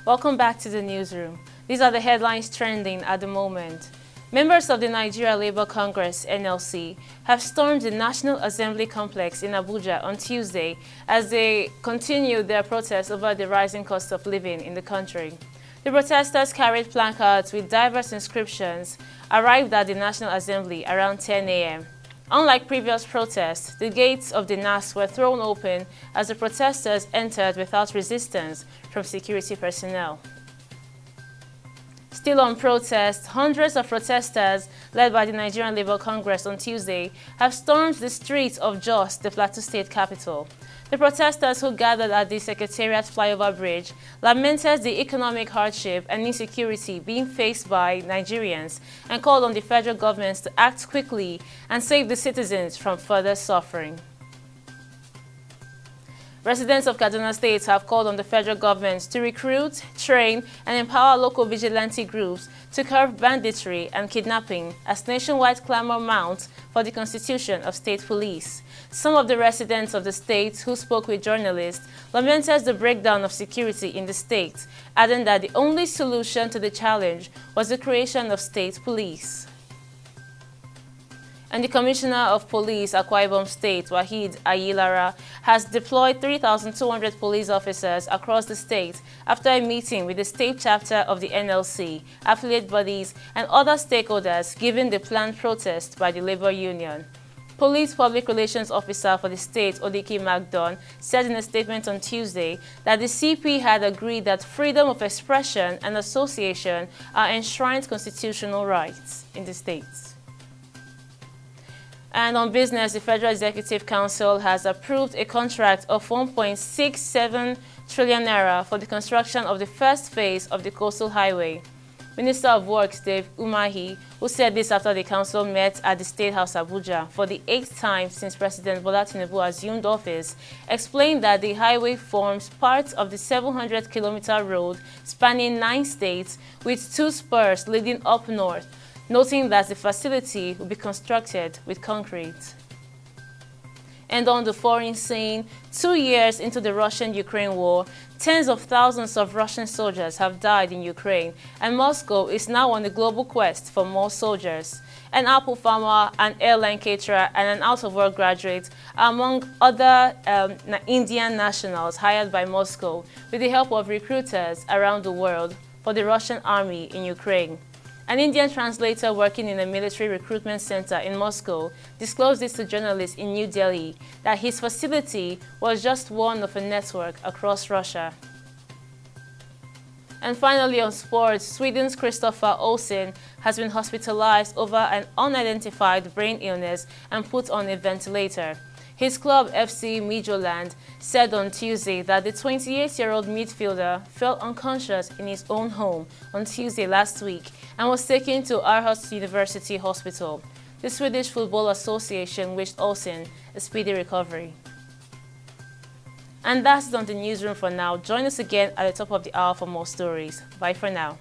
Welcome back to the newsroom. These are the headlines trending at the moment. Members of the Nigeria Labour Congress (NLC) have stormed the National Assembly complex in Abuja on Tuesday as they continue their protest over the rising cost of living in the country. The protesters carried placards with diverse inscriptions, arrived at the National Assembly around 10 a.m. Unlike previous protests, the gates of the NAS were thrown open as the protesters entered without resistance from security personnel. Still on protest, hundreds of protesters, led by the Nigerian Labour Congress on Tuesday, have stormed the streets of Jos, the Plateau State capital. The protesters who gathered at the Secretariat Flyover Bridge lamented the economic hardship and insecurity being faced by Nigerians and called on the federal government to act quickly and save the citizens from further suffering. Residents of Kaduna State have called on the federal government to recruit, train, and empower local vigilante groups to curb banditry and kidnapping as nationwide clamor mounts for the constitution of state police. Some of the residents of the state who spoke with journalists lamented the breakdown of security in the state, adding that the only solution to the challenge was the creation of state police. And the Commissioner of Police, Akwa Ibom State, Waheed Ayilara, has deployed 3,200 police officers across the state after a meeting with the state chapter of the NLC, affiliate bodies, and other stakeholders given the planned protest by the labor union. Police Public Relations Officer for the state, Odiki Magdon, said in a statement on Tuesday that the CP had agreed that freedom of expression and association are enshrined constitutional rights in the state. And on business, the Federal Executive Council has approved a contract of 1.67 trillion naira for the construction of the first phase of the Coastal Highway. Minister of Works Dave Umahi, who said this after the council met at the State House Abuja for the 8th time since President Bola Tinubu assumed office, explained that the highway forms part of the 700-kilometer road spanning 9 states with 2 spurs leading up north, noting that the facility will be constructed with concrete. And on the foreign scene, 2 years into the Russian-Ukraine war, tens of thousands of Russian soldiers have died in Ukraine, and Moscow is now on a global quest for more soldiers. An apple farmer, an airline caterer, and an out-of-work graduate are among other Indian nationals hired by Moscow with the help of recruiters around the world for the Russian army in Ukraine. An Indian translator working in a military recruitment center in Moscow disclosed this to journalists in New Delhi that his facility was just one of a network across Russia. And finally on sports, Sweden's Christopher Olsen has been hospitalized over an unidentified brain illness and put on a ventilator. His club, FC Midtjylland, said on Tuesday that the 28-year-old midfielder fell unconscious in his own home on Tuesday last week and was taken to Aarhus University Hospital. The Swedish Football Association wished Olsen a speedy recovery. And that's it on the newsroom for now. Join us again at the top of the hour for more stories. Bye for now.